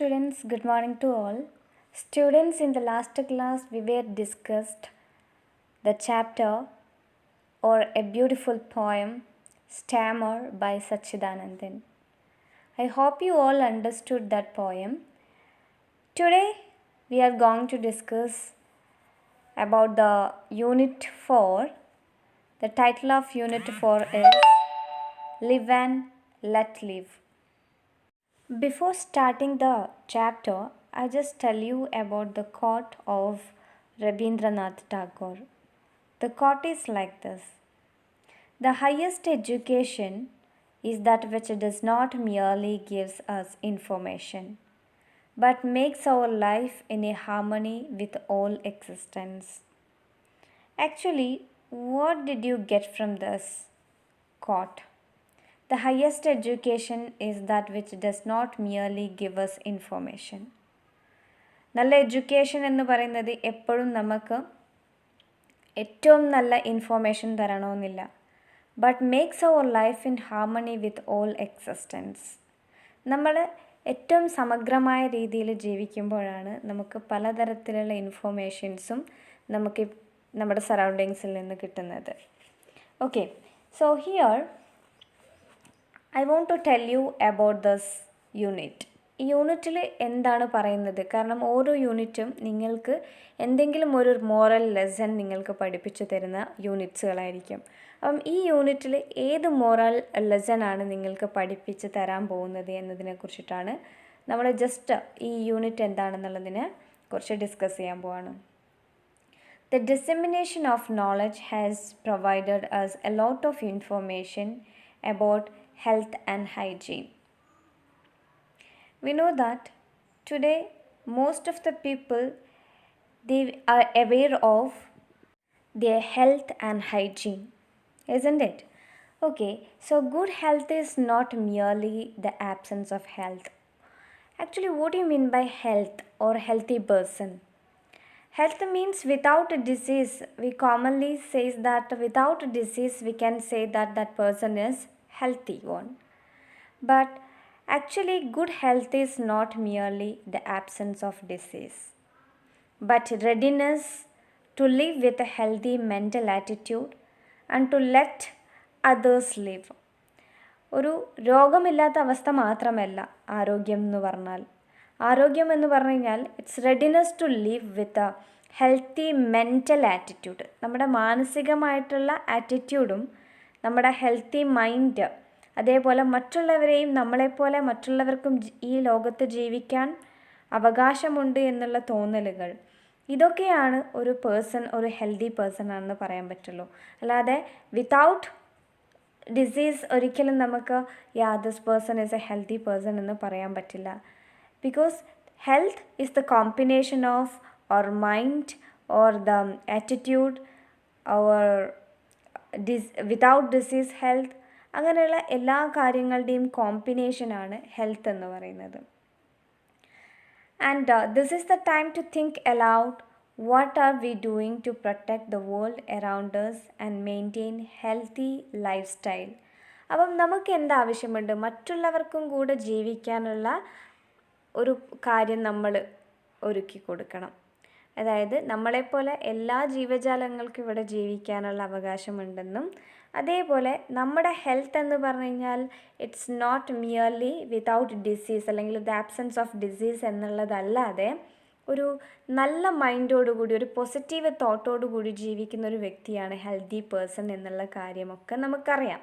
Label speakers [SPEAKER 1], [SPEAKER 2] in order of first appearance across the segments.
[SPEAKER 1] Students, good morning to all. Students, in the last class we were discussed the chapter or a beautiful poem Stammer by Sachidanandan. I hope you all understood that poem. Today we are going to discuss about the unit 4. The title of unit 4 is Live and Let Live. Before starting the chapter, I just tell you about the quote of Rabindranath Tagore. The quote is like this: "The highest education is that which does not merely gives us information, but makes our life in a harmony with all existence." Actually, what did you get from this quote? The highest education is that which does not merely give us information. നല്ല education എന്ന് പറയുന്നത് എപ്പോഴും നമുക്ക് ഏറ്റവും നല്ല information തരണമെന്നില്ല. But makes our life in harmony with all existence. നമ്മൾ ഏറ്റവും സമഗ്രമായ രീതിയിൽ ജീവിക്കുമ്പോഴാണ് നമുക്ക് പലതരത്തിലുള്ള ഇൻഫോർമേഷൻസും നമുക്ക് നമ്മുടെ സറൗണ്ടിങ്സിൽ നിന്ന് കിട്ടുന്നത്. Okay, so here I want to tell you about this unit. ഈ യൂണിറ്റിൽ എന്താണ് പറയുന്നത്? കാരണം ഓരോ യൂണിറ്റും നിങ്ങൾക്ക് എന്തെങ്കിലും ഒരു മോറൽ ലെസൺ നിങ്ങൾക്ക് പഠിപ്പിച്ചു തരുന്ന യൂണിറ്റ്സുകളായിരിക്കും. അപ്പം ഈ യൂണിറ്റിൽ ഏത് മോറൽ ലെസൺ ആണ് നിങ്ങൾക്ക് പഠിപ്പിച്ച് തരാൻ പോകുന്നത് എന്നതിനെ കുറിച്ചിട്ടാണ് നമ്മൾ ജസ്റ്റ് ഈ യൂണിറ്റ് എന്താണെന്നുള്ളതിനെ കുറിച്ച് ഡിസ്കസ് ചെയ്യാൻ പോവാണ്. The dissemination of knowledge has provided us a lot of information about health and hygiene. We know that today most of the people, they are aware of their health and hygiene, isn't it? Okay, so good health is not merely the absence of health. Actually, what do you mean by health or healthy person? Health means without a disease. We commonly say that without a disease we can say that that person is healthy one. But actually good health is not merely the absence of disease, but readiness to live with a healthy mental attitude and to let others live. ഒരു രോഗമില്ലാത്ത അവസ്ഥ മാത്രമല്ല ആരോഗ്യം എന്ന് പറഞ്ഞാൽ. ആരോഗ്യം എന്ന് പറഞ്ഞു കഴിഞ്ഞാൽ it's readiness to live with a healthy mental attitude. നമ്മുടെ മാനസികമായിട്ടുള്ള ആറ്റിറ്റ്യൂഡും നമ്മുടെ ഹെൽത്തി മൈൻഡ്, അതേപോലെ മറ്റുള്ളവരെയും നമ്മളെപ്പോലെ മറ്റുള്ളവർക്കും ഈ ലോകത്ത് ജീവിക്കാൻ അവകാശമുണ്ട് എന്നുള്ള തോന്നലുകൾ, ഇതൊക്കെയാണ് ഒരു പേഴ്സൺ ഒരു ഹെൽത്തി പേഴ്സൺ ആണെന്ന് പറയാൻ പറ്റുള്ളൂ. അല്ലാതെ വിത്തൗട്ട് ഡിസീസ് ഒരിക്കലും നമുക്ക് this person is a healthy person എന്ന് പറയാൻ പറ്റില്ല. Because health is the combination of our mind or the attitude, our without disease health, അങ്ങനെയുള്ള എല്ലാ കാര്യങ്ങളുടെയും കോമ്പിനേഷനാണ് ഹെൽത്ത് എന്ന് പറയുന്നത്. And this is the time to think aloud what are we doing to protect the world around us and maintain healthy life style. അപ്പം നമുക്ക് എന്താവശ്യമുണ്ട്? മറ്റുള്ളവർക്കും കൂടെ ജീവിക്കാനുള്ള ഒരു കാര്യം നമ്മൾ ഒരുക്കി കൊടുക്കണം. അതായത് നമ്മളെപ്പോലെ എല്ലാ ജീവജാലങ്ങൾക്കും ഇവിടെ ജീവിക്കാനുള്ള അവകാശമുണ്ടെന്നും, അതേപോലെ നമ്മുടെ ഹെൽത്ത് എന്ന് പറഞ്ഞു കഴിഞ്ഞാൽ it's not merely without disease അല്ലെങ്കിൽ ദ ആബ്സെൻസ് ഓഫ് ഡിസീസ് എന്നുള്ളതല്ലാതെ ഒരു നല്ല മൈൻഡോടുകൂടി ഒരു പോസിറ്റീവ് തോട്ടോടുകൂടി ജീവിക്കുന്ന ഒരു വ്യക്തിയാണ് ഹെൽത്തി പേഴ്സൺ എന്നുള്ള കാര്യമൊക്കെ നമുക്കറിയാം.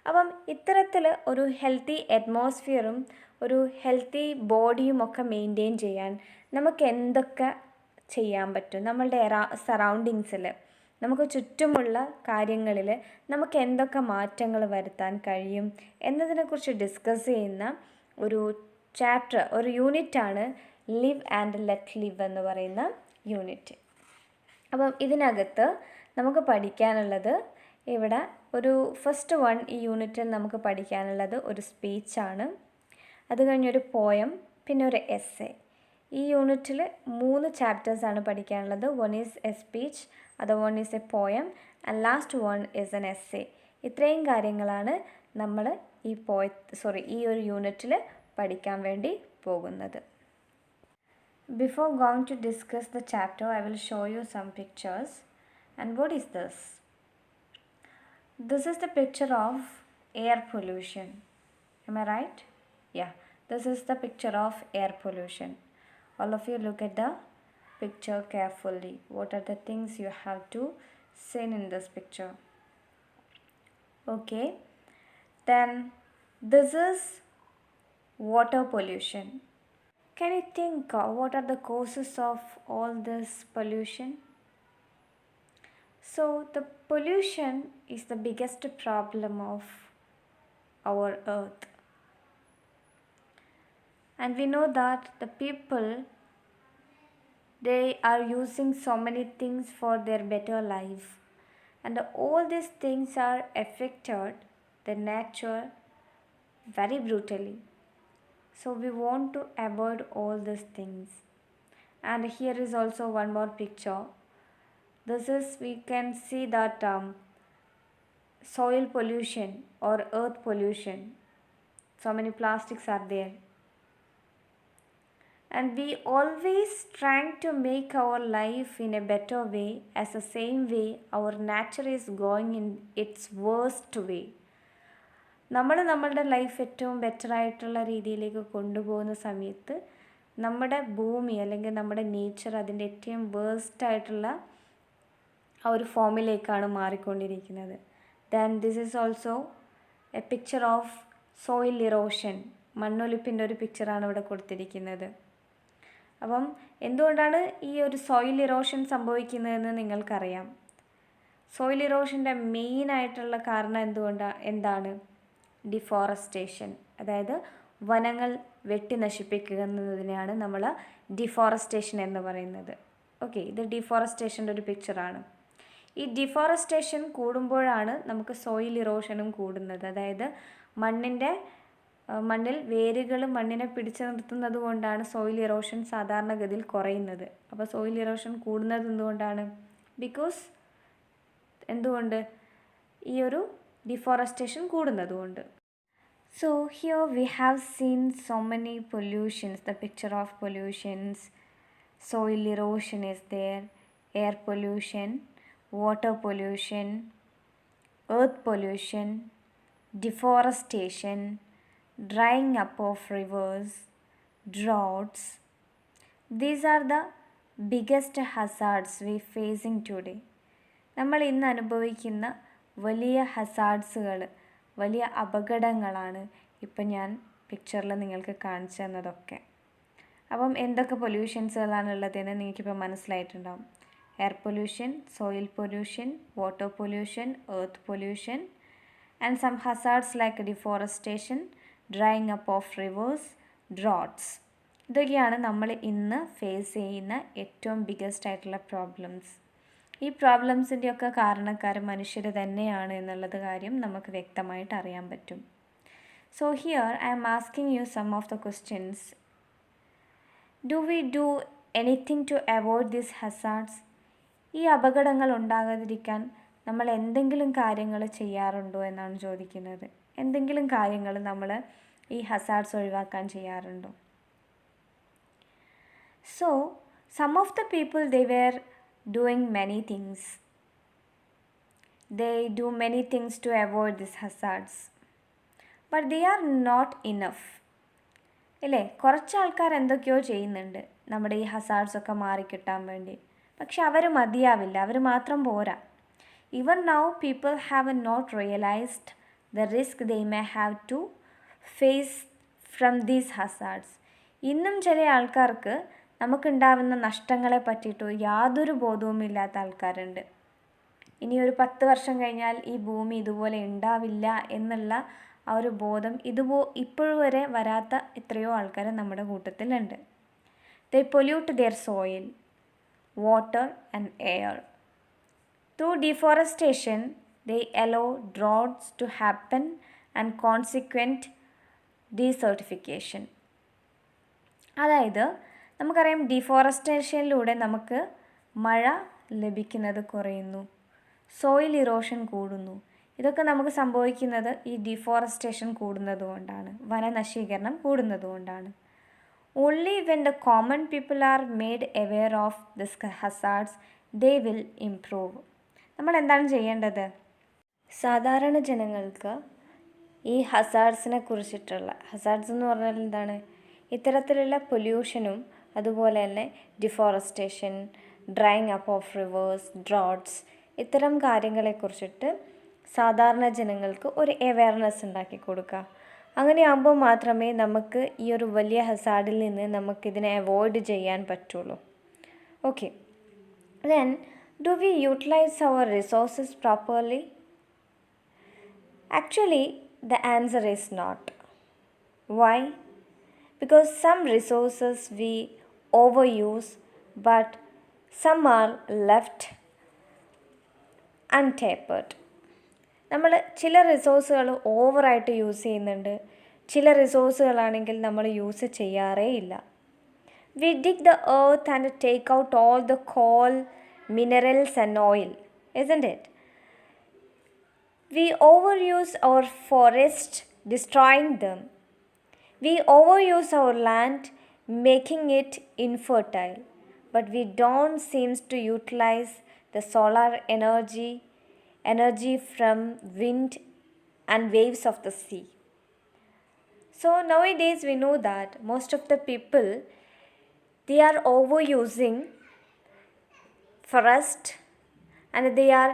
[SPEAKER 1] അപ്പം ഇത്തരത്തിൽ ഒരു ഹെൽത്തി അറ്റ്മോസ്ഫിയറും ഒരു ഹെൽത്തി ബോഡിയും ഒക്കെ മെയിൻറ്റെയിൻ ചെയ്യാൻ നമുക്ക് എന്തൊക്കെ ചെയ്യാൻ പറ്റും? നമ്മളുടെ സറൗണ്ടിങ്സിൽ, നമുക്ക് ചുറ്റുമുള്ള കാര്യങ്ങളിൽ നമുക്ക് എന്തൊക്കെ മാറ്റങ്ങൾ വരുത്താൻ കഴിയും എന്നതിനെക്കുറിച്ച് ഡിസ്കസ് ചെയ്യുന്ന ഒരു ചാപ്റ്റർ, ഒരു യൂണിറ്റാണ് ലിവ് ആൻഡ് ലെറ്റ് ലിവ് എന്ന് പറയുന്ന യൂണിറ്റ്. അപ്പം ഇതിനകത്ത് നമുക്ക് പഠിക്കാനുള്ളത് ഇവിടെ ഒരു ഫസ്റ്റ് വൺ, ഈ യൂണിറ്റിൽ നമുക്ക് പഠിക്കാനുള്ളത് ഒരു സ്പീച്ചാണ്. അത് കഴിഞ്ഞൊരു പോയം, പിന്നെ ഒരു എസ്സേ. ഈ യൂണിറ്റിൽ 3 ചാപ്റ്റേഴ്സാണ് പഠിക്കാനുള്ളത്. One is A speech, other one is A poem and last one is N essay. ഇത്രയും കാര്യങ്ങളാണ് നമ്മൾ ഈ ഒരു യൂണിറ്റിൽ പഠിക്കാൻ വേണ്ടി പോകുന്നത്. Before going to discuss the chapter, I will show you some pictures. And what is this? This is the picture of air pollution. Am I right? Yeah, this is the picture of air pollution. All of you look at the picture carefully. What are the things you have to see in this picture? Okay, then this is water pollution. Can you think what are the causes of all this pollution? So, the pollution is the biggest problem of our earth. And we know that the people, they are using so many things for their better life, and all these things are affected the nature very brutally. So we want to avoid all these things. And here is also one more picture. This is, we can see that soil pollution or earth pollution. So many plastics are there. And we always trying to make our life in a better way, as the same way our nature is going in its worst way. നമ്മളുടെ life ഏറ്റവും better ആയിട്ടുള്ള രീതിയിലേക്ക് കൊണ്ടുപോകുന്ന സമയത്ത് നമ്മുടെ ഭൂമി അല്ലെങ്കിൽ നമ്മുടെ നേച്ചർ അതിൻ്റെ ഏറ്റവും വേസ്റ്റ് ആയിട്ടുള്ള ആ ഒരു ഫോമിലേക്കാണ് മാറിക്കൊണ്ടിരിക്കുന്നത്. Then this is also a picture of soil erosion. മണ്ണൊലിപ്പിൻ്റെ ഒരു പിക്ചറാണ് ഇവിടെ കൊടുത്തിരിക്കുന്നത്. അപ്പം എന്തുകൊണ്ടാണ് ഈ ഒരു സോയിൽ ഇറോഷൻ സംഭവിക്കുന്നതെന്ന് നിങ്ങൾക്കറിയാം. സോയിൽ ഇറോഷൻ്റെ മെയിനായിട്ടുള്ള കാരണം എന്താണ്? ഡിഫോറസ്റ്റേഷൻ, അതായത് വനങ്ങൾ വെട്ടി നശിപ്പിക്കുക എന്നതിനെയാണ് നമ്മൾ ഡിഫോറസ്റ്റേഷൻ എന്ന് പറയുന്നത്. ഓക്കെ, ഇത് ഡിഫോറസ്റ്റേഷൻ്റെ ഒരു പിക്ചറാണ്. ഈ ഡിഫോറസ്റ്റേഷൻ കൂടുമ്പോഴാണ് നമുക്ക് സോയിൽ ഇറോഷനും കൂടുന്നത്. അതായത് മണ്ണിൽ വേരുകൾ മണ്ണിനെ പിടിച്ചു നിർത്തുന്നത് കൊണ്ടാണ് സോയിൽ ഇറോഷൻ സാധാരണഗതിയിൽ കുറയുന്നത്. അപ്പോൾ സോയിൽ ഇറോഷൻ കൂടുന്നത് എന്തുകൊണ്ടാണ്? ബിക്കോസ് എന്തുകൊണ്ട്? ഈ ഒരു deforestation കൂടുന്നതുകൊണ്ട്. So here we have seen so many pollutions, the picture of pollutions. Soil erosion is there, air pollution, water pollution, earth pollution, deforestation, drying up of rivers, droughts. These are the biggest hazards we facing today. നമ്മൾ ഇന്ന് അനുഭവിക്കുന്ന വലിയ ഹസാർഡ്സുകൾ, വലിയ അപകടങ്ങളാണ് ഇപ്പം ഞാൻ പിക്ചറിൽ നിങ്ങൾക്ക് കാണിച്ചു തന്നതൊക്കെ. അപ്പം എന്തൊക്കെ പൊല്യൂഷൻസുകളാണുള്ളതെന്ന് നിങ്ങൾക്കിപ്പോൾ മനസ്സിലായിട്ടുണ്ടാവും. Air pollution, soil pollution, water pollution, earth pollution and some hazards like deforestation, drying up of rivers, droughts. ഇതൊക്കെയാണ് നമ്മൾ ഇന്ന് ഫേസ് ചെയ്യുന്ന ഏറ്റവും ബിഗ്ഗസ്റ്റ് ആയിട്ടുള്ള പ്രോബ്ലംസ്. ഈ പ്രോബ്ലംസിൻ്റെയൊക്കെ കാരണക്കാർ മനുഷ്യർ തന്നെയാണ് എന്നുള്ളത് കാര്യം നമുക്ക് വ്യക്തമായിട്ട് അറിയാൻ പറ്റും. So here I am asking you some of the questions. Do we do anything to avoid these hazards? ഈ അപകടങ്ങൾ ഉണ്ടാകാതിരിക്കാൻ നമ്മൾ എന്തെങ്കിലും കാര്യങ്ങൾ ചെയ്യാറുണ്ടോ എന്നാണ് ചോദിക്കുന്നത്. എന്തെങ്കിലും കാര്യങ്ങൾ നമ്മൾ ഈ ഹസാർഡ്സ് ഒഴിവാക്കാൻ ചെയ്യാറുണ്ടോ? So some of the people they were doing many things. They do many things to avoid these hazards. But they are not enough. ഇല്ലേ, കുറച്ച് ആൾക്കാർ എന്തൊക്കെയോ ചെയ്യുന്നുണ്ട് നമ്മുടെ ഈ ഹസാർഡ്സൊക്കെ മാറിക്കിട്ടാൻ വേണ്ടി. പക്ഷെ അവർ മതിയാവില്ല, അവർ മാത്രം പോരാ. Even now people have not realized the risk they may have to face from these hazards. ഇന്നും ചില ആൾക്കാർക്ക് നമുക്കുണ്ടാവുന്ന നഷ്ടങ്ങളെ പറ്റിയിട്ട് യാതൊരു ബോധവുമില്ലാത്ത ആൾക്കാരുണ്ട്. ഇനി ഒരു 10 വർഷം കഴിഞ്ഞാൽ ഈ ഭൂമി ഇതുപോലെ ഉണ്ടാവില്ല എന്നുള്ള ആ ഒരു ബോധം ഇപ്പോഴും വരെ വരാത്ത എത്രയോ ആൾക്കാർ നമ്മുടെ കൂട്ടത്തിലുണ്ട്. They pollute their soil, water and air. Through deforestation, they allow droughts to happen and consequent desertification. അതായത് നമുക്കറിയാം, ഡിഫോറസ്റ്റേഷനിലൂടെ നമുക്ക് മഴ ലഭിക്കുന്നത് കുറയുന്നു, സോയിൽ ഇറോഷൻ കൂടുന്നു. ഇതൊക്കെ നമുക്ക് സംഭവിക്കുന്നത് ഈ ഡിഫോറസ്റ്റേഷൻ കൂടുന്നത് കൊണ്ടാണ്, വനനശീകരണം കൂടുന്നത് കൊണ്ടാണ്. Only when the common people are made aware of this hazards, they will improve. നമ്മൾ എന്താണ് ചെയ്യേണ്ടത്? സാധാരണ ജനങ്ങൾക്ക് ഈ ഹസാർഡ്സിനെ കുറിച്ചിട്ടുള്ള, ഹസാർഡ്സ് എന്ന് പറഞ്ഞാൽ എന്താണ്, ഇത്തരത്തിലുള്ള പൊല്യൂഷനും അതുപോലെ തന്നെ deforestation, drying up of rivers, droughts, ഇത്തരം കാര്യങ്ങളെക്കുറിച്ചിട്ട് സാധാരണ ജനങ്ങൾക്ക് ഒരു അവെയർനെസ് ഉണ്ടാക്കി കൊടുക്കുക. അങ്ങനെയാകുമ്പോൾ മാത്രമേ നമുക്ക് ഈ ഒരു വലിയ ഹസാർഡിൽ നിന്ന് നമുക്കിതിനെ അവോയ്ഡ് ചെയ്യാൻ പറ്റുള്ളൂ. Okay, then do we utilise our resources properly? Actually, the answer is not. Why? Because some resources we overuse, but some are left untapped. നമ്മൾ ചില റിസോഴ്സുകൾ ഓവറായിട്ട് യൂസ് ചെയ്യുന്നുണ്ട്, ചില റിസോഴ്സുകളാണെങ്കിൽ നമ്മൾ യൂസ് ചെയ്യാറേ ഇല്ല. We dig the earth and take out all the coal, minerals and oil, isn't it? We overuse our forests, destroying them. We overuse our land, making it infertile. But we don't seem to utilize the solar energy from wind and waves of the sea. So nowadays we know that most of the people, they are overusing forest and they are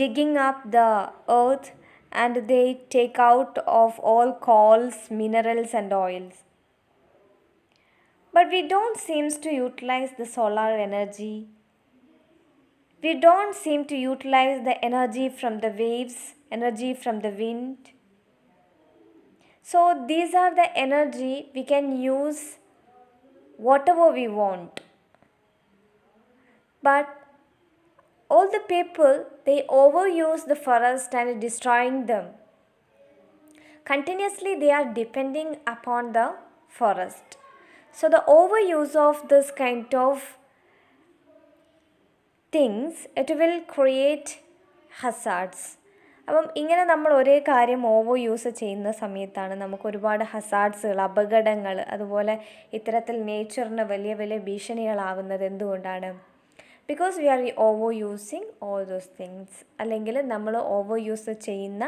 [SPEAKER 1] digging up the earth and they take out of all coals, minerals and oils. But we don't seem to utilize the solar energy. We don't seem to utilize the energy from the waves, energy from the wind. So these are the energy we can use whatever we want. But all the people, they overuse the forest and destroying them. Continuously they are depending upon the forest. So the overuse of this kind of things, it will create hazards. അപ്പം ഇങ്ങനെ നമ്മൾ ഒരേ കാര്യം over use ചെയ്യുന്ന സമയത്താണ് നമുക്ക് ഒരുപാട് ഹസാർഡ്സുകൾ, അപകടങ്ങൾ, അതുപോലെ ഇത്തരത്തിൽ നേച്ചറിന് വലിയ വലിയ ഭീഷണികളാവുന്നത്. എന്തുകൊണ്ടാണ്? Because we are over using all those things. അല്ലെങ്കിൽ നമ്മൾ ഓവർ യൂസ് ചെയ്യുന്ന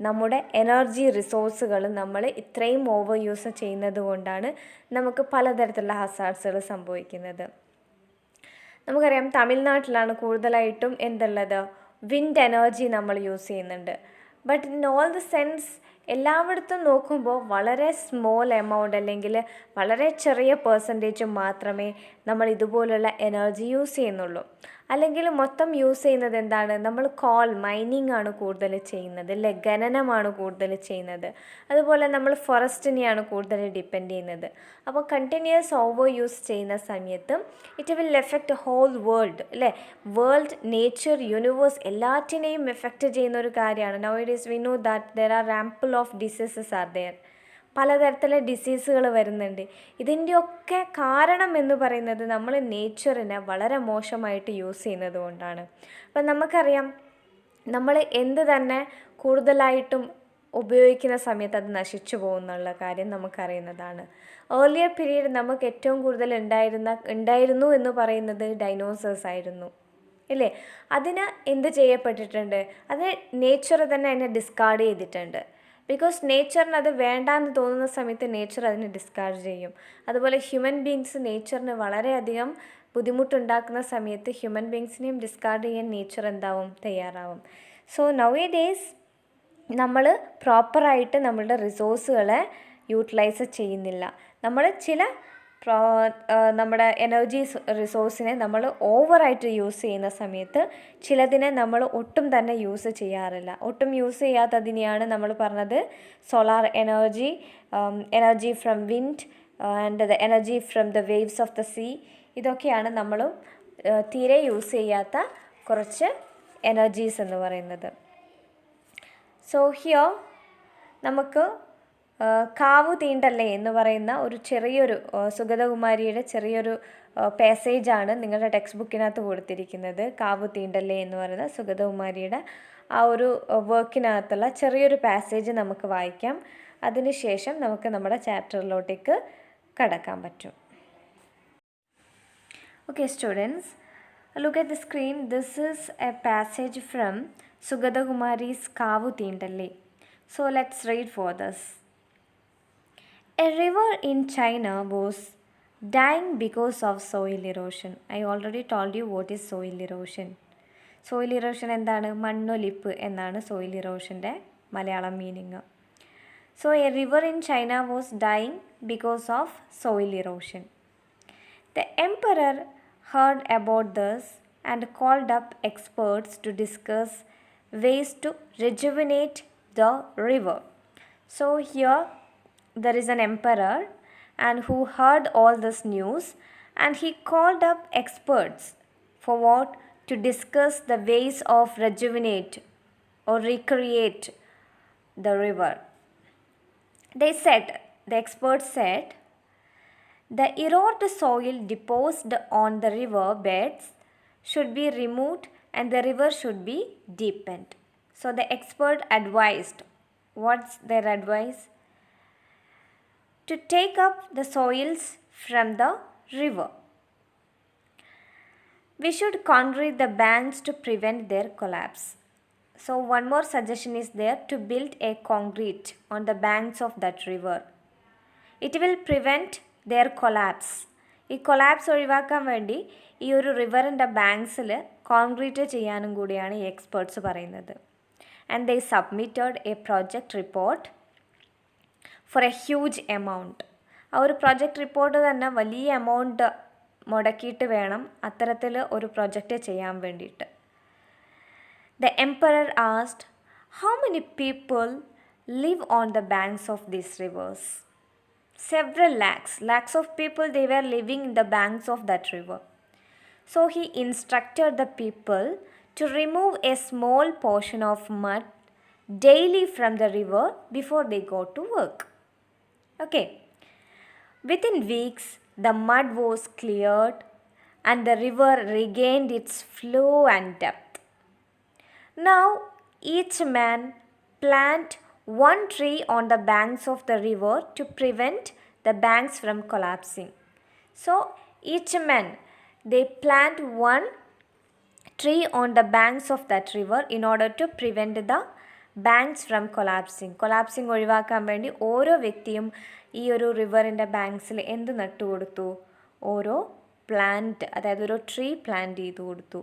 [SPEAKER 1] നമ്മുടെ എനർജി റിസോഴ്സുകൾ നമ്മൾ ഇത്രയും ഓവർ യൂസ് ചെയ്യുന്നത് കൊണ്ടാണ് നമുക്ക് പലതരത്തിലുള്ള ഹസാർഡ്സുകൾ സംഭവിക്കുന്നത്. നമുക്കറിയാം, തമിഴ്നാട്ടിലാണ് കൂടുതലായിട്ടും എന്തുള്ളത്, വിൻഡ് എനർജി നമ്മൾ യൂസ് ചെയ്യുന്നുണ്ട്. But in all the sense എല്ലായിടത്തും നോക്കുമ്പോൾ വളരെ സ്മോൾ എമൗണ്ട് അല്ലെങ്കിൽ വളരെ ചെറിയ പെർസെൻറ്റേജ് മാത്രമേ നമ്മൾ ഇതുപോലുള്ള എനർജി യൂസ് ചെയ്യുന്നുള്ളൂ. അല്ലെങ്കിൽ മൊത്തം യൂസ് ചെയ്യുന്നത് എന്താണ്, നമ്മൾ കോൾ മൈനിങ് ആണ് കൂടുതൽ ചെയ്യുന്നത്, അല്ലെ, ഖനനമാണ് കൂടുതൽ ചെയ്യുന്നത്. അതുപോലെ നമ്മൾ ഫോറസ്റ്റിനെയാണ് കൂടുതൽ ഡിപ്പെൻഡ് ചെയ്യുന്നത്. അപ്പോൾ കണ്ടിന്യൂസ് ഓവർ യൂസ് ചെയ്യുന്ന സമയത്ത് it will effect whole world, അല്ലേ, വേൾഡ്, നേച്ചർ, യൂണിവേഴ്സ് എല്ലാറ്റിനെയും എഫക്റ്റ് ചെയ്യുന്ന ഒരു കാര്യമാണ്. Now it is we know that there are ample of diseases are there. പലതരത്തിലെ ഡിസീസുകൾ വരുന്നുണ്ട്. ഇതിൻ്റെയൊക്കെ കാരണം എന്ന് പറയുന്നത് നമ്മൾ നേച്ചറിനെ വളരെ മോശമായിട്ട് യൂസ് ചെയ്യുന്നത് കൊണ്ടാണ്. അപ്പം നമുക്കറിയാം, നമ്മൾ എന്ത് തന്നെ കൂടുതലായിട്ടും ഉപയോഗിക്കുന്ന സമയത്ത് അത് നശിച്ചു പോകുന്നുള്ള കാര്യം നമുക്കറിയുന്നതാണ്. ഏർലിയർ പീരീഡ് നമുക്ക് ഏറ്റവും കൂടുതൽ ഉണ്ടായിരുന്നു എന്ന് പറയുന്നത് ഡൈനോസേഴ്സ് ആയിരുന്നു, ഇല്ലേ? അതിന് എന്ത് ചെയ്യപ്പെട്ടിട്ടുണ്ട്? അത് നേച്ചർ തന്നെ അതിനെ ഡിസ്കാർഡ് ചെയ്തിട്ടുണ്ട്. ബിക്കോസ് നേച്ചറിന് അത് വേണ്ടാന്ന് തോന്നുന്ന സമയത്ത് നേച്ചർ അതിനെ ഡിസ്കാർഡ് ചെയ്യും. അതുപോലെ ഹ്യൂമൻ ബീങ്സ് നേച്ചറിന് വളരെയധികം ബുദ്ധിമുട്ടുണ്ടാക്കുന്ന സമയത്ത് ഹ്യൂമൻ ബീങ്സിനെയും ഡിസ്കാർഡ് ചെയ്യാൻ നേച്ചർ എന്താവും, തയ്യാറാവും. സോ നൗ എ ഡേയ്സ് നമ്മൾ പ്രോപ്പറായിട്ട് നമ്മളുടെ റിസോഴ്സുകളെ യൂട്ടിലൈസ് ചെയ്യുന്നില്ല. നമ്മൾ ചില നമ്മുടെ എനർജി റിസോഴ്സിനെ നമ്മൾ ഓവറായിട്ട് യൂസ് ചെയ്യുന്ന സമയത്ത് ചിലതിനെ നമ്മൾ ഒട്ടും തന്നെ യൂസ് ചെയ്യാറില്ല. ഒട്ടും യൂസ് ചെയ്യാത്തതിനെയാണ് നമ്മൾ പറഞ്ഞത് solar energy, energy from wind and the energy from the waves of the sea. ഇതൊക്കെയാണ് നമ്മൾ തീരെ യൂസ് ചെയ്യാത്ത കുറച്ച് എനർജീസ് എന്ന് പറയുന്നത്. സോ ഹിയർ നമുക്ക് കാവു തീണ്ടല്ലേ എന്ന് പറയുന്ന ഒരു ചെറിയൊരു സുഗതകുമാരിയുടെ ചെറിയൊരു പാസേജാണ് നിങ്ങളുടെ ടെക്സ്റ്റ് ബുക്കിനകത്ത് കൊടുത്തിരിക്കുന്നത്. കാവു തീണ്ടല്ലേ എന്ന് പറയുന്ന സുഗതകുമാരിയുടെ ആ ഒരു വർക്കിനകത്തുള്ള ചെറിയൊരു പാസേജ് നമുക്ക് വായിക്കാം. അതിനുശേഷം നമുക്ക് നമ്മുടെ ചാപ്റ്ററിലോട്ടേക്ക് കടക്കാൻ പറ്റും. Okay students, look at the screen. This is a passage from Sugatha Kumari's Kavu Teendalli. So let's read for this. A river in China was dying because of soil erosion. I already told you what is soil erosion. Soil erosion എന്താണ്? മണ്ണൊലിപ്പ് എന്നാണ് soil erosionൻ്റെ Malayalam meaning. So a river in China was dying because of soil erosion. The emperor heard about this and called up experts to discuss ways to rejuvenate the river. So here there is an emperor and who heard all this news, and he called up experts for what? To discuss the ways of rejuvenate or recreate the river. The experts said, the eroded soil deposited on the river beds should be removed and the river should be deepened. So the expert advised, what's their advice? To take up the soils from the river. We should concrete the banks to prevent their collapse. So one more suggestion is there, to build a concrete on the banks of that river. It will prevent their collapse. ഈ collapse ഒഴിവാക്കാൻ വേണ്ടി ഈ ഒരു റിവറിൻ്റെ ബാങ്ക്സിൽ concrete ചെയ്യാനും കൂടിയാണ് ഈ experts പറയുന്നത്. And they submitted A project report four A huge amount. ആ ഒരു പ്രോജക്റ്റ് റിപ്പോർട്ട് തന്നെ വലിയ എമൗണ്ട് മുടക്കിയിട്ട് വേണം അത്തരത്തിൽ ഒരു പ്രൊജക്റ്റ് ചെയ്യാൻ വേണ്ടിയിട്ട്. The emperor asked, how many people live on the banks of these rivers? Several lakhs of people, they were living in the banks of that river. So he instructed the people to remove a small portion of mud daily from the river before they go to work. Okay. Within weeks, the mud was cleared and the river regained its flow and depth. Now each man plant one tree on the banks of the river to prevent the banks from collapsing. So each man, they plant one tree on the banks of that river in order to prevent the banks from collapsing. Collapsing ഒഴിവാക്കാൻ വേണ്ടി ഓരോ വ്യക്തിയും ഈ ഒരു റിവറിൻ്റെ ബാങ്ക്സിൽ എന്ത് നട്ടു കൊടുത്തു? ഓരോ പ്ലാന്റ്, അതായത് ഒരു ട്രീ പ്ലാന്റ് ചെയ്തു കൊടുത്തു.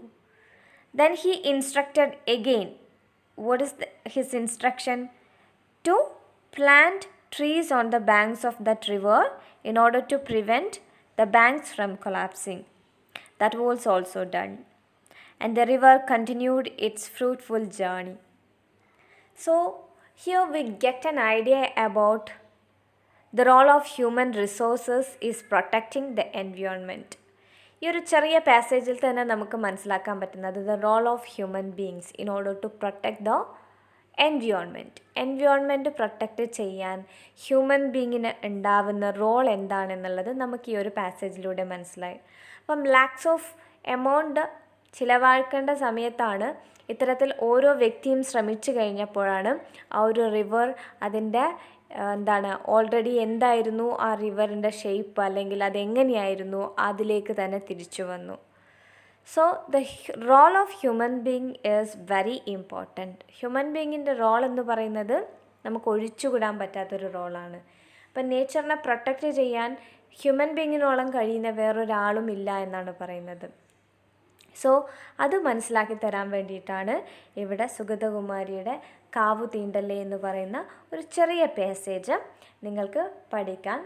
[SPEAKER 1] Then he instructed again. What is his instruction? To plant trees on the banks of that river in order to prevent the banks from collapsing. That was also done. And the river continued its fruitful journey. So here we get an idea about the role of human resources is protecting the environment. ഈ ഒരു ചെറിയ പാസേജിൽ തന്നെ നമുക്ക് മനസ്സിലാക്കാൻ പറ്റുന്നത് the role of human beings in order to protect the environment protect ചെയ്യാൻ human ബീയിങ്ങിന് ഉണ്ടാവുന്ന റോൾ എന്താണെന്നുള്ളത് നമുക്ക് ഈ ഒരു പാസേജിലൂടെ മനസ്സിലായി. അപ്പം ലാക്സ് ഓഫ് എമൗണ്ട് ചിലവാക്കേണ്ട സമയത്താണ് ഇത്തരത്തിൽ ഓരോ വ്യക്തിയും ശ്രമിച്ചു കഴിഞ്ഞപ്പോഴാണ് ആ ഒരു റിവർ അതിൻ്റെ ഓൾറെഡി എന്തായിരുന്നു ആ റിവറിൻ്റെ ഷേപ്പ്, അല്ലെങ്കിൽ അതെങ്ങനെയായിരുന്നു, അതിലേക്ക് തന്നെ തിരിച്ചു വന്നു. So the role of human being is very important. Human ബീയിങ്ങിൻ്റെ റോൾ എന്ന് പറയുന്നത് നമുക്ക് ഒഴിച്ചുകൂടാൻ പറ്റാത്തൊരു റോളാണ്. അപ്പം നേച്ചറിനെ പ്രൊട്ടക്റ്റ് ചെയ്യാൻ ഹ്യൂമൻ ബീയിങ്ങിനോളം കഴിയുന്ന വേറൊരാളും ഇല്ല എന്നാണ് പറയുന്നത്. സോ അത് മനസ്സിലാക്കി തരാൻ വേണ്ടിയിട്ടാണ് ഇവിടെ സുഗതകുമാരിയുടെ കാവു തീണ്ടല്ലേ എന്ന് പറയുന്ന ഒരു ചെറിയ പാസേജ് നിങ്ങൾക്ക് പഠിക്കാൻ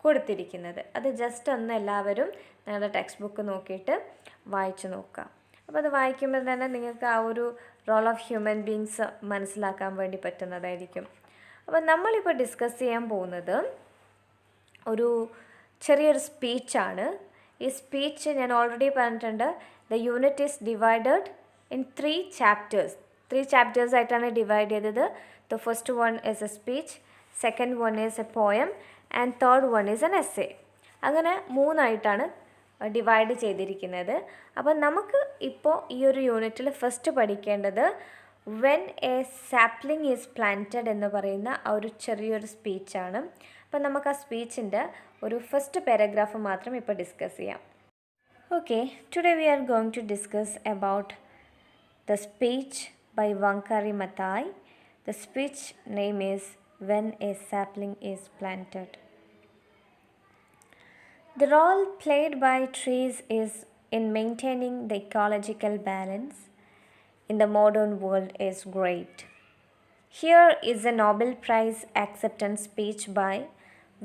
[SPEAKER 1] കൊടുത്തിരിക്കുന്നത്. അത് ജസ്റ്റ് ഒന്ന് എല്ലാവരും നിങ്ങളുടെ ടെക്സ്റ്റ് ബുക്ക് നോക്കിയിട്ട് വായിച്ചു നോക്കുക. അപ്പോൾ അത് വായിക്കുമ്പോൾ തന്നെ നിങ്ങൾക്ക് ആ ഒരു റോൾ ഓഫ് ഹ്യൂമൻ ബീയിങ്സ് മനസ്സിലാക്കാൻ വേണ്ടി പറ്റുന്നതായിരിക്കും. അപ്പോൾ നമ്മളിപ്പോൾ ഡിസ്കസ് ചെയ്യാൻ പോകുന്നത് ഒരു ചെറിയൊരു സ്പീച്ചാണ്. ഈ സ്പീച്ച് ഞാൻ ഓൾറെഡി പറഞ്ഞിട്ടുണ്ട്. The unit is divided in 3 chapters. 3 chapters ആയിട്ടാണ് ഡിവൈഡ് ചെയ്തത്. The first one is A speech, second one is A poem and third one is N essay. അങ്ങനെ 3 ആയിട്ടാണ് ഡിവൈഡ് ചെയ്തിരിക്കുന്നത്. അപ്പം നമുക്ക് ഇപ്പോൾ ഈ ഒരു യൂണിറ്റിൽ ഫസ്റ്റ് പഠിക്കേണ്ടത് when A sapling is planted എന്ന് പറയുന്ന ആ ഒരു ചെറിയൊരു സ്പീച്ചാണ്. അപ്പം നമുക്ക് ആ സ്പീച്ചിൻ്റെ ഒരു ഫസ്റ്റ് പാരഗ്രാഫ് മാത്രം ഇപ്പോൾ ഡിസ്കസ് ചെയ്യാം. Okay, today we are going to discuss about the speech by Wangari Maathai. The speech name is When a Sapling is Planted. The role played by trees is in maintaining the ecological balance in the modern world is great. Here is a Nobel Prize acceptance speech by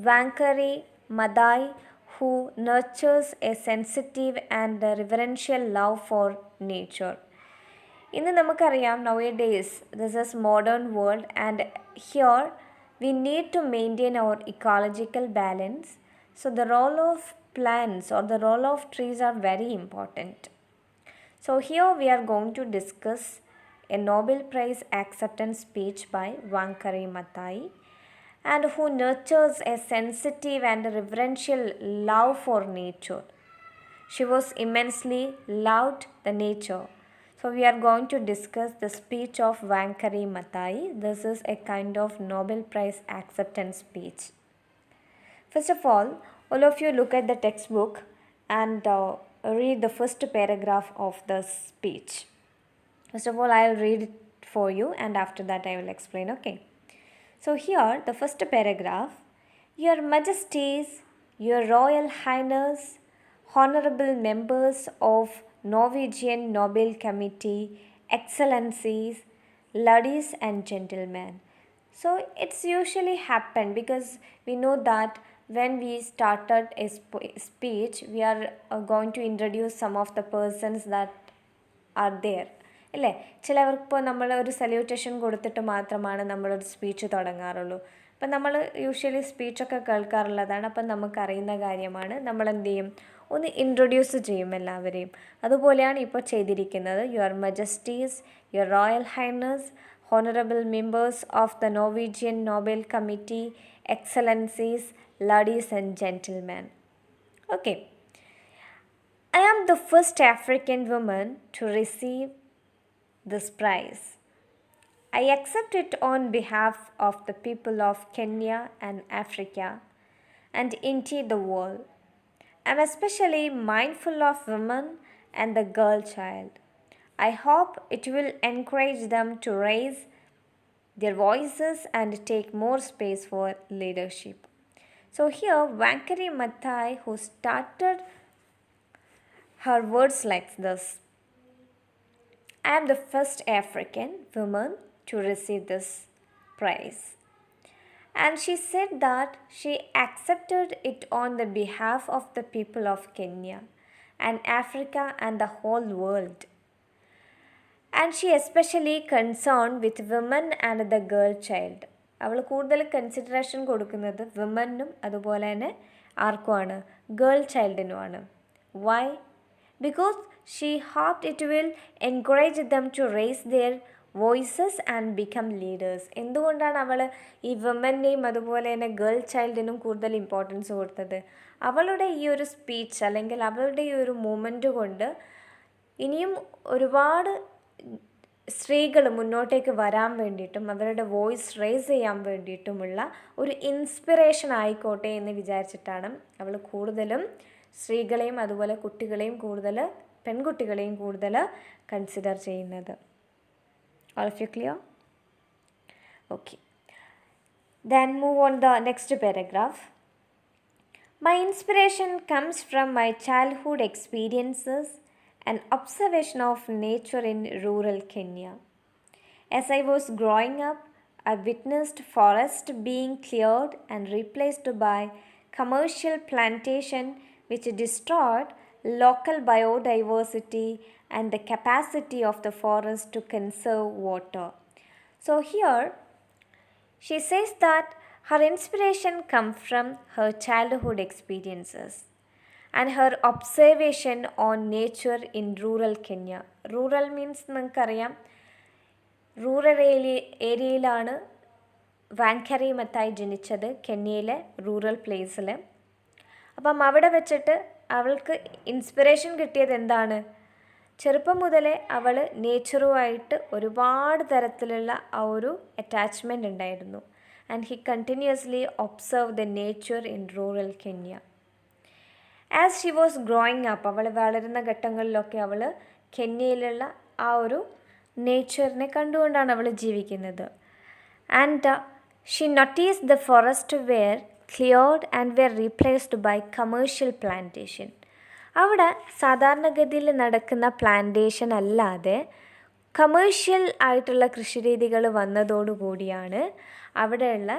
[SPEAKER 1] Wangari Maathai, who nurtures a sensitive and reverential love for nature. ഇന്ന് നമുക്കറിയാം nowadays this is modern world and here we need to maintain our ecological balance. So the role of plants or the role of trees are very important. So here we are going to discuss a Nobel Prize acceptance speech by Wangari Maathai, and who nurtures a sensitive and reverential love for nature. She was immensely loved the nature. So we are going to discuss the speech of Wangari Maathai. This is a kind of Nobel Prize acceptance speech. First of all of you look at the textbook and read the first paragraph of the speech. First of all, I will read it for you and after that I will explain, okay? So here, the first paragraph, Your Majesties, Your Royal Highness, Honorable Members of Norwegian Nobel Committee, Excellencies, Ladies and Gentlemen. So it's usually happened because we know that when we started a speech, we are going to introduce some of the persons that are there. അല്ലേ, ചിലവർക്കിപ്പോൾ നമ്മൾ ഒരു salutation കൊടുത്തിട്ട് മാത്രമാണ് നമ്മളൊരു speech തുടങ്ങാറുള്ളൂ. അപ്പം നമ്മൾ usually സ്പീച്ചൊക്കെ കേൾക്കാറുള്ളതാണ്. അപ്പം നമുക്കറിയുന്ന കാര്യമാണ്. നമ്മൾ എന്ത് ചെയ്യും, ഒന്ന് ഇൻട്രൊഡ്യൂസ് ചെയ്യും എല്ലാവരെയും. അതുപോലെയാണ് ഇപ്പോൾ ചെയ്തിരിക്കുന്നത്. Your Majesty's, your royal highness, honourable members of the Norwegian Nobel committee, excellencies, ladies and gentleman. Okay, I am the first African woman to receive this prize. I accept it on behalf of the people of Kenya and Africa and indeed the world. I am especially mindful of women and the girl child. I hope it will encourage them to raise their voices and take more space for leadership. So here Wangari Maathai, who started her words like this: I am the first African woman to receive this prize. And she said that she accepted it on the behalf of the people of Kenya and Africa and the whole world. And she especially concerned with women and the girl child. അവൾ കൂടുതൽ consideration കൊടുക്കുന്നത് വിമനും അതുപോലെ തന്നെ ആർക്കുമാണ്, girl ചൈൽഡിനുമാണ്. Why? Because she hoped it will encourage them to raise their voices and become leaders. എന്തുകൊണ്ടാണ് അവൾ ഈ വിമനെയും അതുപോലെ തന്നെ ഗേൾ ചൈൽഡിനും കൂടുതൽ ഇമ്പോർട്ടൻസ് കൊടുത്തത്? അവളുടെ ഈ ഒരു സ്പീച്ച് അല്ലെങ്കിൽ അവളുടെ ഈ ഒരു മൂമെൻ്റ് കൊണ്ട് ഇനിയും ഒരുപാട് സ്ത്രീകൾ മുന്നോട്ടേക്ക് വരാൻ വേണ്ടിയിട്ടും അവരുടെ വോയിസ് റേസ് ചെയ്യാൻ വേണ്ടിയിട്ടുമുള്ള ഒരു ഇൻസ്പിറേഷൻ ആയിക്കോട്ടെ എന്ന് വിചാരിച്ചിട്ടാണ് അവൾ കൂടുതലും സ്ത്രീകളെയും അതുപോലെ കുട്ടികളെയും കൂടുതൽ, പെൺകുട്ടികളെയും കൂടുതൽ കൺസിഡർ ചെയ്യുന്നത്. All of you clear? Okay. Then move on the next paragraph. My inspiration comes from my childhood experiences and observation of nature in rural Kenya. As I was growing up, I witnessed forests being cleared and replaced by commercial plantation which destroyed local biodiversity and the capacity of the forest to conserve water. So here she says that her inspiration comes from her childhood experiences and her observation on nature in rural Kenya. Rural means നിങ്ങൾക്കറിയാം, rural ഏരിയയിലാണ് വാങ്കരി മത്തായി ജനിച്ചത്, കെന്യയിലെ rural പ്ലേസിൽ. അപ്പം അവിടെ വെച്ചിട്ട് അവൾക്ക് inspiration കിട്ടിയത് എന്താണ്? ചെറുപ്പം മുതലേ അവൾ നേച്ചറുമായിട്ട് ഒരുപാട് തരത്തിലുള്ള ആ ഒരു അറ്റാച്ച്മെൻ്റ് ഉണ്ടായിരുന്നു. and he continuously observed the nature in rural Kenya. As she was growing up, അവൾ വളരുന്ന ഘട്ടങ്ങളിലൊക്കെ അവൾ കെന്യയിലുള്ള ആ ഒരു നേച്ചറിനെ കണ്ടുകൊണ്ടാണ് അവൾ ജീവിക്കുന്നത്. And she notice the forest were cleared and were replaced by commercial plantation. അവിടെ സാധാരണഗതിയിൽ നടക്കുന്ന പ്ലാന്റേഷൻ അല്ലാതെ കമേഴ്ഷ്യൽ ആയിട്ടുള്ള കൃഷിരീതികൾ വന്നതോടുകൂടിയാണ് അവിടെയുള്ള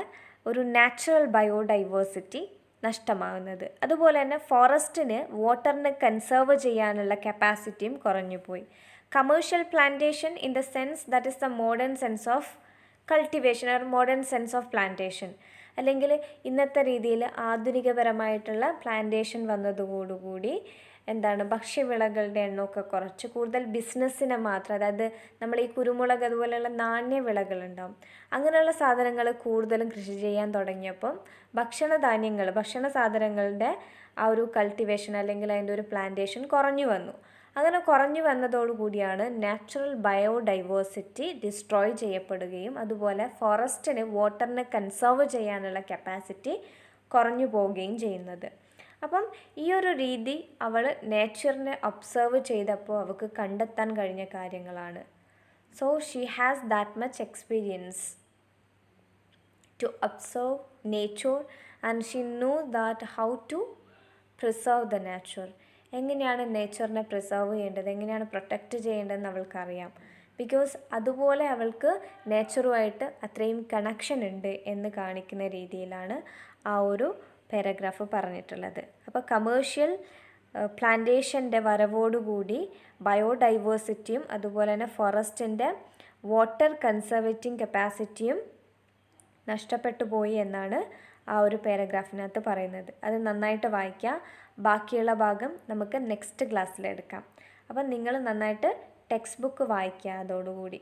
[SPEAKER 1] ഒരു നാച്ചുറൽ ബയോഡൈവേഴ്സിറ്റി നഷ്ടമാകുന്നത്. അതുപോലെ തന്നെ ഫോറസ്റ്റിന് വാട്ടറിനെ കൺസേർവ് ചെയ്യാനുള്ള കപ്പാസിറ്റിയും കുറഞ്ഞുപോയി. Commercial plantation in the sense that is the modern sense of cultivation or modern sense of plantation, അല്ലെങ്കിൽ ഇന്നത്തെ രീതിയിൽ ആധുനികപരമായിട്ടുള്ള പ്ലാന്റേഷൻ വന്നതോടുകൂടി എന്താണ് ഭക്ഷ്യവിളകളുടെ എണ്ണമൊക്കെ കുറച്ച് കൂടുതൽ ബിസിനസ്സിനെ മാത്രം, അതായത് നമ്മൾ ഈ കുരുമുളക് അതുപോലെയുള്ള നാണ്യവിളകളുണ്ടാവും, അങ്ങനെയുള്ള സാധനങ്ങൾ കൂടുതലും കൃഷി ചെയ്യാൻ തുടങ്ങിയപ്പം ഭക്ഷണ സാധനങ്ങളുടെ ആ ഒരു കൾട്ടിവേഷൻ അല്ലെങ്കിൽ അതിൻ്റെ ഒരു പ്ലാന്റേഷൻ കുറഞ്ഞു വന്നു. അങ്ങനെ കുറഞ്ഞു വന്നതോടുകൂടിയാണ് നാച്ചുറൽ ബയോഡൈവേഴ്സിറ്റി ഡിസ്ട്രോയ് ചെയ്യപ്പെടുകയും അതുപോലെ ഫോറസ്റ്റിന് വാട്ടറിനെ കൺസേർവ് ചെയ്യാനുള്ള കപ്പാസിറ്റി കുറഞ്ഞു പോവുകയും ചെയ്യുന്നത്. അപ്പം ഈ ഒരു രീതി അവൾ നേച്ചറിനെ ഒബ്സർവ് ചെയ്തപ്പോൾ അവൾക്ക് കണ്ടെത്താൻ കഴിഞ്ഞ കാര്യങ്ങളാണ്. So she has that much experience to observe nature and she know that how to preserve the nature. എങ്ങനെയാണ് നേച്ചറിനെ പ്രിസർവ് ചെയ്യേണ്ടത്, എങ്ങനെയാണ് പ്രൊട്ടക്റ്റ് ചെയ്യേണ്ടതെന്ന് അവൾക്കറിയാം. ബിക്കോസ് അതുപോലെ അവൾക്ക് നേച്ചറുമായിട്ട് അത്രയും കണക്ഷൻ ഉണ്ട് എന്ന് കാണിക്കുന്ന രീതിയിലാണ് ആ ഒരു പാരഗ്രാഫ് പറഞ്ഞിട്ടുള്ളത്. അപ്പോൾ കമേഴ്ഷ്യൽ പ്ലാന്റേഷൻ്റെ വരവോടുകൂടി ബയോഡൈവേഴ്സിറ്റിയും അതുപോലെ തന്നെ ഫോറസ്റ്റിൻ്റെ വാട്ടർ കൺസർവേറ്റിംഗ് കപ്പാസിറ്റിയും നഷ്ടപ്പെട്ടു പോയി എന്നാണ് ആ ഒരു പാരഗ്രാഫിനകത്ത് പറയുന്നത്. അത് നന്നായിട്ട് വായിക്കുക. ബാക്കിയുള്ള ഭാഗം നമുക്ക് നെക്സ്റ്റ് ക്ലാസ്സിലെടുക്കാം. അപ്പം നിങ്ങൾ നന്നായിട്ട് ടെക്സ്റ്റ് ബുക്ക് വായിക്കുക അതോടുകൂടി.